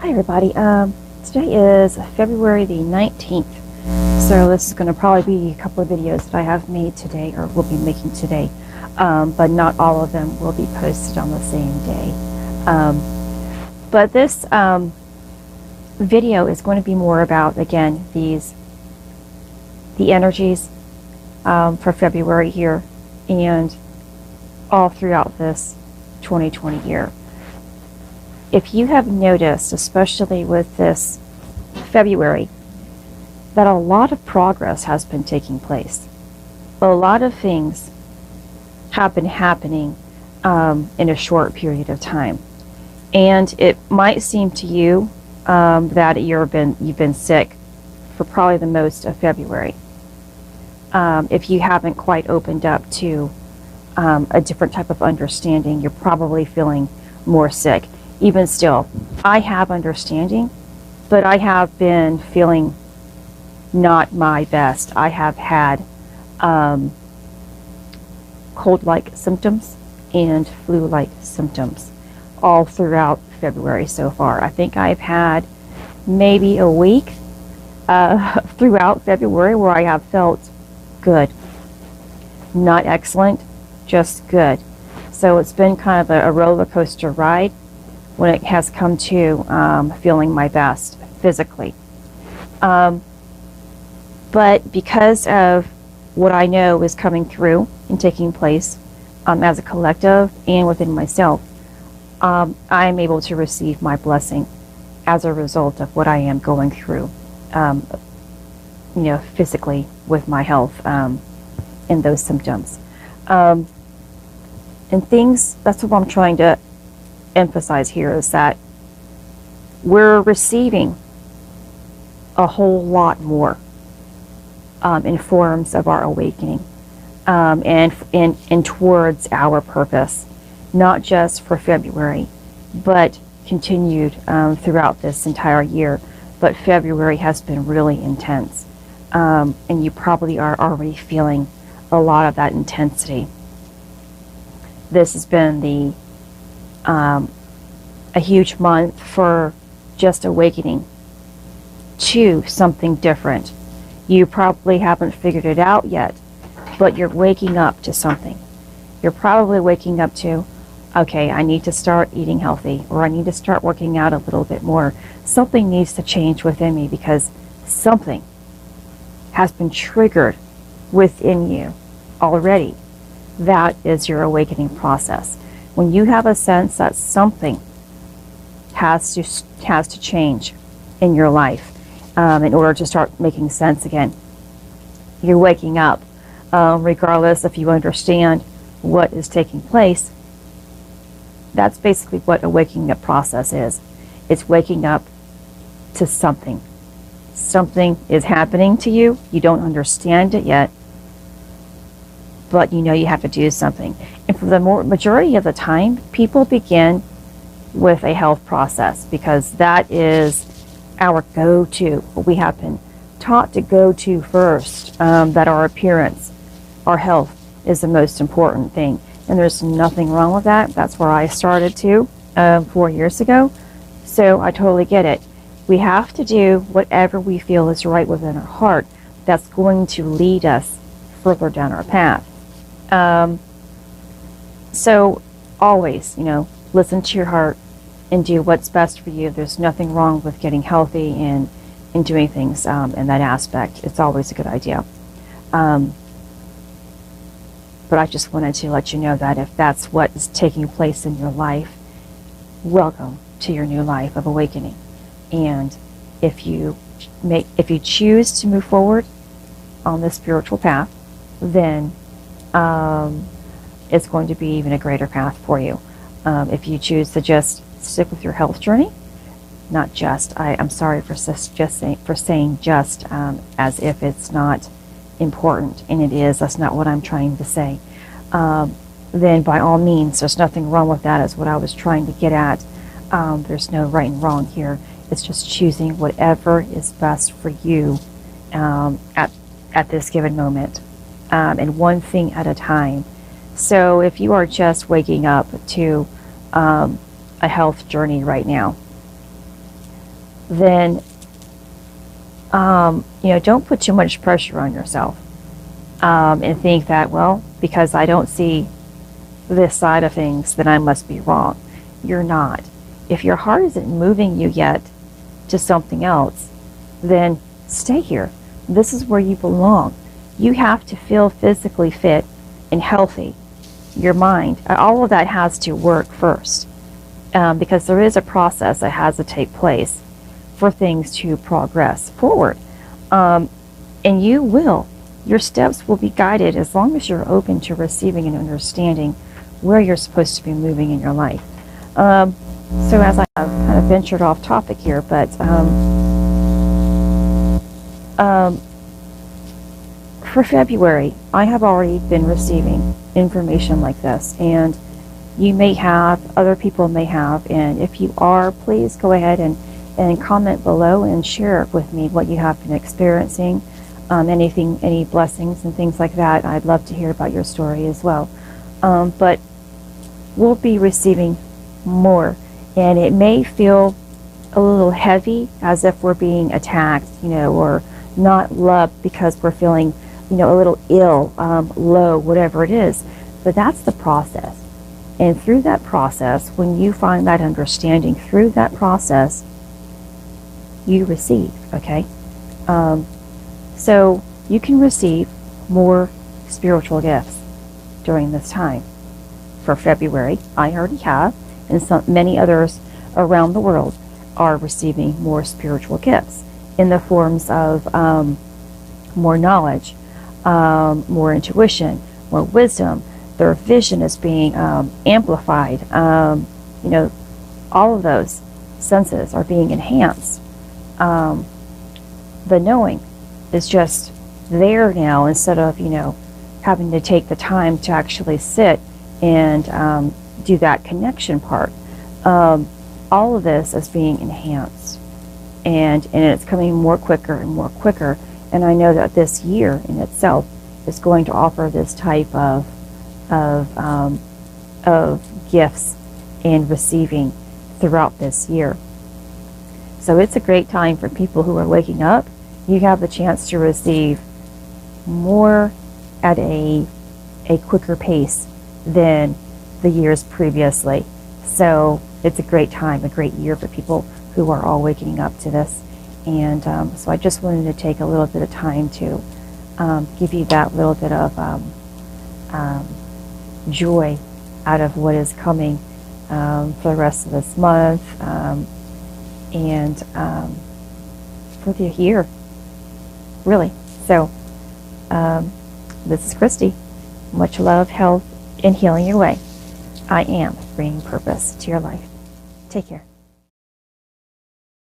Hi everybody. Today is February the 19th. So this is going to probably be a couple of videos that I have made today or will be making today. But not all of them will be posted on the same day. But this video is going to be more about, again, the energies for February here and all throughout this 2020 year. If you have noticed, especially with this February, that a lot of progress has been taking place. A lot of things have been happening in a short period of time. And it might seem to you that you've been sick for probably the most of February. If you haven't quite opened up to a different type of understanding, you're probably feeling more sick. Even still, I have understanding, but I have been feeling not my best. I have had cold-like symptoms and flu-like symptoms all throughout February so far. I think I've had maybe a week throughout February where I have felt good. Not excellent, just good. So it's been kind of a roller coaster ride when it has come to feeling my best physically. But because of what I know is coming through and taking place as a collective and within myself, I'm able to receive my blessing as a result of what I am going through, physically with my health and those symptoms. And things, that's what I'm trying to emphasize here, is that we're receiving a whole lot more in forms of our awakening and towards our purpose, not just for February, but continued throughout this entire year. But February has been really intense, and you probably are already feeling a lot of that intensity. This has been a huge month for just awakening to something different. You probably haven't figured it out yet, but you're waking up to something. You're probably waking up to, okay, I need to start eating healthy, or I need to start working out a little bit more. Something needs to change within me because something has been triggered within you already. That is your awakening process. When you have a sense that something has to change in your life in order to start making sense again, you're waking up. Regardless if you understand what is taking place, that's basically what a waking up process is. It's waking up to something. Something is happening to you. You don't understand it yet, but you know you have to do something. And for the majority of the time, people begin with a health process because that is our go-to. We have been taught to go to first, that our appearance, our health is the most important thing. And there's nothing wrong with that. That's where I started too 4 years ago. So I totally get it. We have to do whatever we feel is right within our heart that's going to lead us further down our path. So always, listen to your heart and do what's best for you. There's nothing wrong with getting healthy and doing things in that aspect. It's always a good idea. But I just wanted to let you know that if that's what is taking place in your life, welcome to your new life of awakening. And if you choose to move forward on this spiritual path, then it's going to be even a greater path for you. If you choose to just stick with your health journey, not just, I'm sorry for saying just as if it's not important, and it is. That's not what I'm trying to say. Then by all means, there's nothing wrong with that, is what I was trying to get at. There's no right and wrong here. It's just choosing whatever is best for you at this given moment, and one thing at a time. So if you are just waking up to a health journey right now, then don't put too much pressure on yourself, and think that, well, because I don't see this side of things, then I must be wrong. You're not. If your heart isn't moving you yet to something else, then stay here. This is where you belong. You have to feel physically fit and healthy. Your mind, all of that has to work first, because there is a process that has to take place for things to progress forward. And you will. Your steps will be guided as long as you're open to receiving and understanding where you're supposed to be moving in your life. So as I have kind of ventured off topic here, but for February, I have already been receiving information like this, and you may have, other people may have, and if you are, please go ahead and comment below and share with me what you have been experiencing, anything, any blessings and things like that. I'd love to hear about your story as well. But we'll be receiving more, and it may feel a little heavy, as if we're being attacked, or not loved because we're feeling, a little ill, low, whatever it is. But that's the process. And through that process, when you find that understanding, through that process, you receive, okay? So you can receive more spiritual gifts during this time. For February, I already have, and many others around the world are receiving more spiritual gifts in the forms of more knowledge, more intuition, more wisdom. Their vision is being amplified. All of those senses are being enhanced. The knowing is just there now, instead of having to take the time to actually sit and do that connection part. All of this is being enhanced, and it's coming more quicker and more quicker. And I know that this year in itself is going to offer this type of gifts and receiving throughout this year. So it's a great time for people who are waking up. You have the chance to receive more at a quicker pace than the years previously. So it's a great time, a great year for people who are all waking up to this. And so I just wanted to take a little bit of time to give you that little bit of joy out of what is coming for the rest of this month, and for the year, really. So this is Christy. Much love, health, and healing your way. I am bringing purpose to your life. Take care.